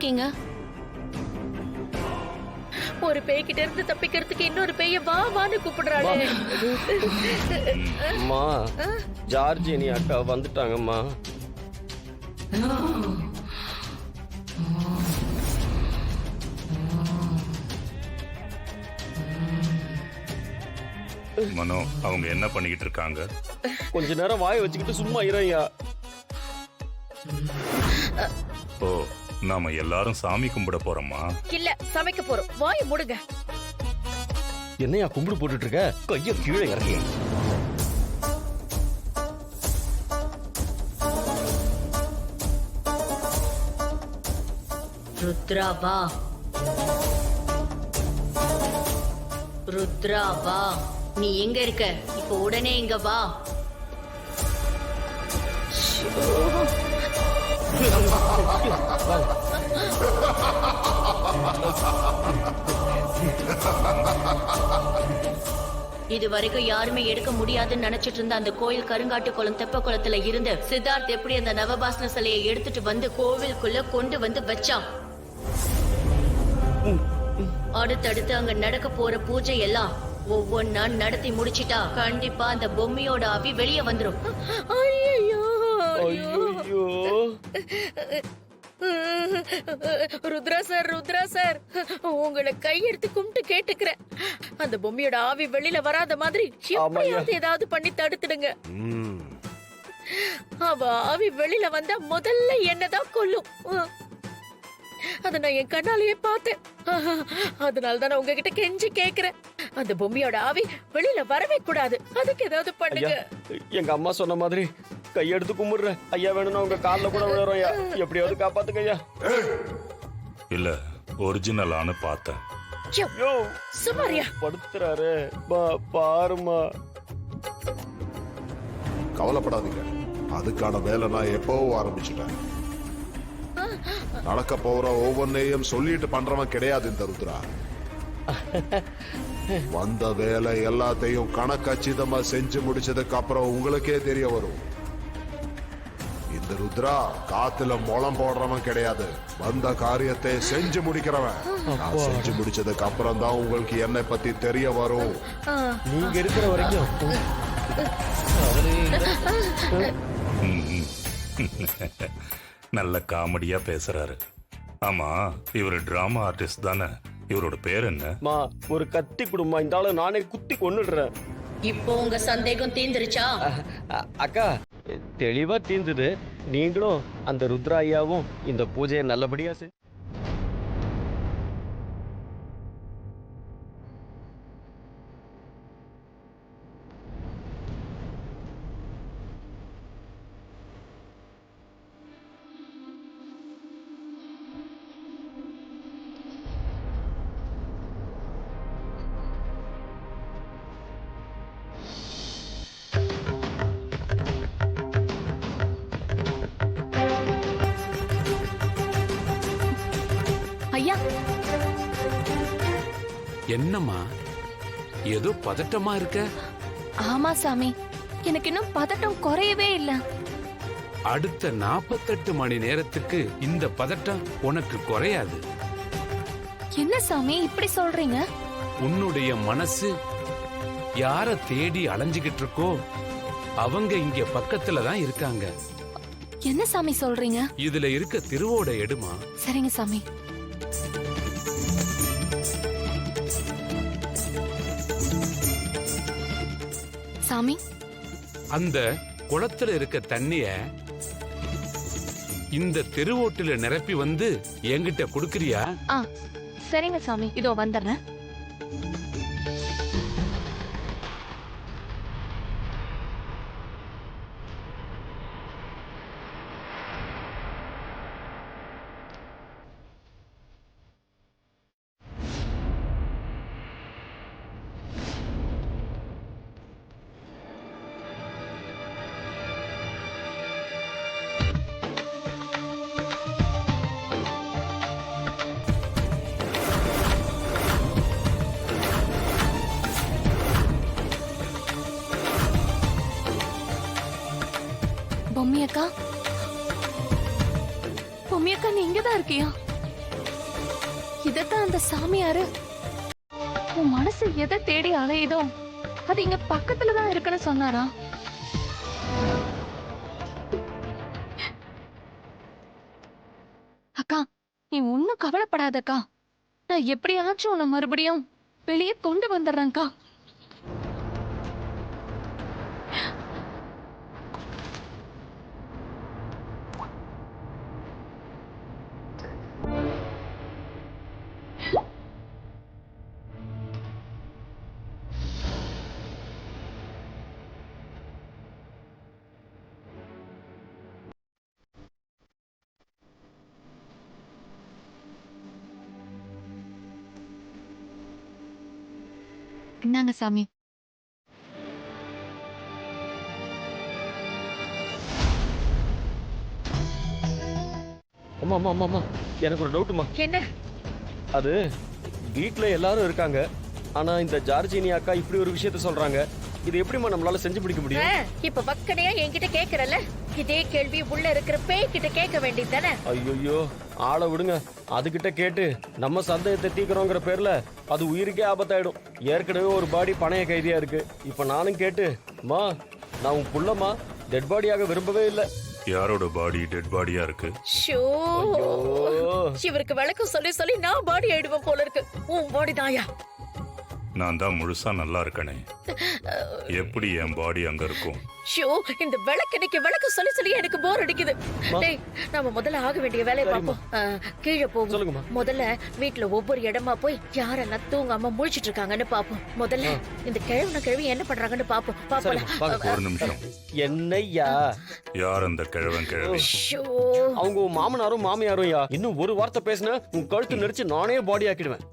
இருக்கீங்க? ஒரு பேய்கிட்ட இருந்து தப்பிக்கிறதுக்கு இன்னொரு பேய வா வான்னு கூப்பிடுறாளே. அம்மா, ஜார்ஜினி அக்கா வந்துட்டாங்கம்மா. மனோ, அவங்க என்ன பண்ணிக்கிட்டு இருக்காங்க? கொஞ்ச நேரம் வாயை வச்சுக்கிட்டு சும்மா இறையா. ஓ, நாம எல்லாரும் சாமி கும்பிட போறோமா? இல்ல, சமைக்க போறோம். வாயை மூடுங்க. என்னையா கும்பிடு போட்டுட்டு இருக்க? கைய கீழே இறக்கிய. ருத்ரா வா, ருத்ரா வா. நீ எங்க இருக்க? இப்ப உடனே இங்க வா. இது வரைக்கும் யாருமே எடுக்க முடியாதுன்னு நினைச்சிட்டு இருந்த அந்த கோயில் கருங்காட்டு குளம் தெப்ப குளத்துல இருந்து சித்தார்த் எப்படி அந்த நவபாசன சிலையை எடுத்துட்டு வந்து கோவிலுக்குள்ள கொண்டு வந்து வச்சான். அடுத்தடுத்து அங்க நடக்க போற பூஜை எல்லாம் ஒவ்வொன்னா நடத்தி முடிச்சிட்டா கண்டிப்பா அந்த பொம்மையோட ஆவி வெளியே வந்துரும். ஐயோ, ஐயோ, ருத்ரா சார், ருத்ரா சார், உங்களை கையெடுத்து கும்பிட்டு கேட்டுக்கிறேன். அந்த பொம்மையோட ஆவி வெளியில வராத மாதிரி எப்படியாவது ஏதாவது பண்ணி தடுத்துடுங்க. அவ ஆவி வெளியில வந்தா முதல்ல என்னதான் கொல்லும். அத நான் என் கண்ணாலேயே பார்த்தேன். அதனால தான் உங்ககிட்ட கெஞ்சி கேக்குறேன். அந்த பொம்மையோட ஆவி வெளியில வரவே கூடாது. அதுக்கு ஏதாவது பண்ணுங்க. எங்க அம்மா சொன்ன மாதிரி கையெடுத்து கும்பிடுறேன். ஐயா, வேணும்னா உங்க கால்ல கூட விழுறோம் ஐயா. எப்படியாவது காப்பாத்துங்க ஐயா. இல்ல, ஒரிஜினலான்னு பார்த்தேன். யோ, சுமாரியா படுத்துறாரு. பாருமா. கவலைப்படாதீங்க, அதுக்கான வேலை நான் எப்பவோ ஆரம்பிச்சுட்டேன். நடக்க போற ஒவ்வொன்னையும் சொல்லிட்டு பண்றவன் கிடையாது இந்த ருத்ரா. வந்த வேலை எல்லாத்தையும் கணக்கச்சிதமா செஞ்சு முடிச்சதுக்கு அப்புறம் உங்களுக்கே தெரிய வரும். இந்த ருத்ரா காத்துல முளம் போடுறவன் கிடையாது, வந்த காரியத்தை செஞ்சு முடிக்கிறவன். நான் செஞ்சு முடிச்சதுக்கு அப்புறம் தான் உங்களுக்கு என்னை பத்தி தெரிய வரும். நீங்க இருக்கிற வரைக்கும் நல்ல காமெடியா பேசுறாரு. ஆமா, இவரு டிராமா ஆர்டிஸ்ட் தானே? இவரோட பேர் என்ன? மா, ஒரு கத்தி குடும்பம். இந்த ஆளு நானே குத்தி கொன்னுடுறேன். இப்போ உங்க சந்தேகம் தீந்துருச்சா? அக்கா, தெளிவா தீர்ந்தது. நீங்களும் அந்த ருத்ரா ஐயாவும் இந்த பூஜையை நல்லபடியா ஐயா, என்னம்மா, ஏதோ பதட்டமா இருக்க? ஆமா சாமி, எனக்கு இன்னும் பதட்டம் குறையவே இல்ல. அடுத்த 48 மணி நேரத்துக்கு இந்த பதட்டம் உனக்கு குறையாது. என்ன சாமி இப்படி சொல்றீங்க? உன்னுடைய மனசு யார தேடி அலைஞ்சுகிட்டு இருக்கோ அவங்க இங்க பக்கத்துல தான் இருக்காங்க. என்ன சாமி சொல்றீங்க? இதுல இருக்க திருவோட எடுமா. சரிங்க சாமி. சாமி, அந்த குளத்துல இருக்க தண்ணிய இந்த தெருவோட்டுல நிரப்பி வந்து என்கிட்ட குடுக்கறியா? சரிங்க சாமி, இதோ வந்துடுறேன். பொம்மியக்கா, பொம்மியக்கா, நீ இங்கதான் இருக்கியா? இதத்தான் அந்த சாமியாரு உன் மனசு எதை தேடி அலையுதோ அது இங்க பக்கத்துலதான் இருக்குன்னு சொன்னாரா? அக்கா, நீ ஒன்னும் கவலைப்படாதக்கா. நான் எப்படியாச்சும் உன்னை மறுபடியும் வெளியே கொண்டு வந்துடுறேன்க்கா. இந்தாங்க சாமி. அம்மா அம்மா அம்மா அம்மா எனக்கு ஒரு டவுட்டுமா. என்ன? அது வீட்ல எல்லாரும் இருக்காங்க, ஆனா இந்த ஜார்ஜினி அக்கா இப்படி ஒரு விஷயத்த சொல்றாங்க. இது எப்படிம்மா நம்மளால செஞ்சு பிடிக்க முடியும்? இப்ப வக்கனையா என்கிட்ட கேக்குறல, இதே கேள்வி உள்ள இருக்கிற பேய் கிட்ட கேட்க வேண்டியது தானே? ஐயோ ஆளை விடுங்க. அதுகிட்ட கேட்டு நம்ம சந்தேகத்தை தீக்கிறோங்கிற பேர்ல அது உயிருக்கே ஆபத்தாயிடும். ஏற்கனவே ஒரு பாடி பணைய கைதியா இருக்கு. இப்ப நானும் கேட்டு, மா நான் உன் புள்ளமா டெட் பாடியாக விரும்பவே இல்லை. யாரோட பாடி டெட் பாடியா இருக்கு? ஷோ, இவருக்கு விளக்கம் சொல்லி சொல்லி நான் பாடி ஆயிடுவேன் போல இருக்கு. உன் பாடி தாயா? நான் தான் முழுசா நல்லா இருக்கனே, எப்படி என் பாடி அங்க இருக்கும்? ஷோ, இந்த விளக்கெண்ணைக்கு விளக்கம் சொல்லி சொல்லி எனக்கு போர் அடிக்குது. டேய், நாம முதல்ல ஆக வேண்டிய வேலையை பார்ப்போம். கீழே போவோம். சொல்லுங்கம்மா. முதல்ல வீட்டுல ஒவ்வொரு இடமா போய் யாரெல்லாம் தூங்காம முழிச்சிட்டு இருக்காங்கன்னு பாப்போம். முதல்ல இந்த கிழவி என்ன பண்றாங்கன்னு பாப்போம். பாப்போம். ஒரு நிமிஷம். என்னய்யா? யார் அந்த கிழவன் கிழவி? ஷோ, அவங்க உன் மாமனாரும் மாமியாரும் யா. இன்னும் ஒரு வார்த்தை பேசின உன் கழுத்து நெரிச்சு நானே பாடி ஆக்கிடுவேன்.